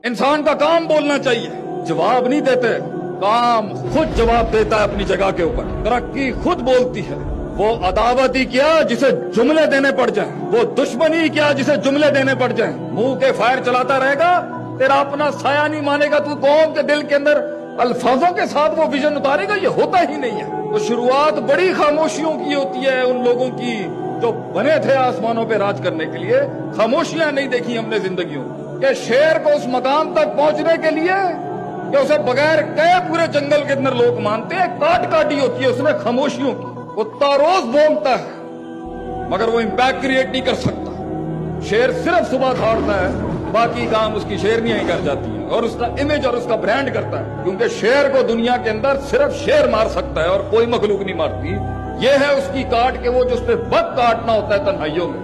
इंसान का काम बोलना चाहिए, जवाब नहीं देते, काम खुद जवाब देता है अपनी जगह के ऊपर। तरक्की खुद बोलती है। वो अदावत ही क्या जिसे जुमले देने पड़ जाए, वो दुश्मनी क्या जिसे जुमले देने पड़ जाए। मुंह के फायर चलाता रहेगा, तेरा अपना साया नहीं मानेगा, तू कौम के दिल के अंदर अल्फाजों के साथ वो विजन उतारेगा, ये होता ही नहीं है। तो शुरुआत बड़ी खामोशियों की होती है उन लोगों की जो बने थे आसमानों पे राज करने के लिए। खामोशियां नहीं देखी हमने जिंदगियों के शेर को उस मकाम तक पहुंचने के लिए कि उसे बगैर कहे पूरे जंगल के अंदर लोग मानते हैं। काट काटी होती है उसने खामोशियों की। कुत्ता रोज बोलता है मगर वो इम्पैक्ट क्रिएट नहीं कर सकता। शेर सिर्फ सुबह दौड़ता है, बाकी काम उसकी शेरनियां ही कर जाती हैं और उसका इमेज और उसका ब्रांड करता है, क्योंकि शेर को दुनिया के अंदर सिर्फ शेर मार सकता है और कोई मखलूक नहीं मारती। ये है उसकी काट के वो जो उस पर वक्त काटना होता है तन्हाइयों में।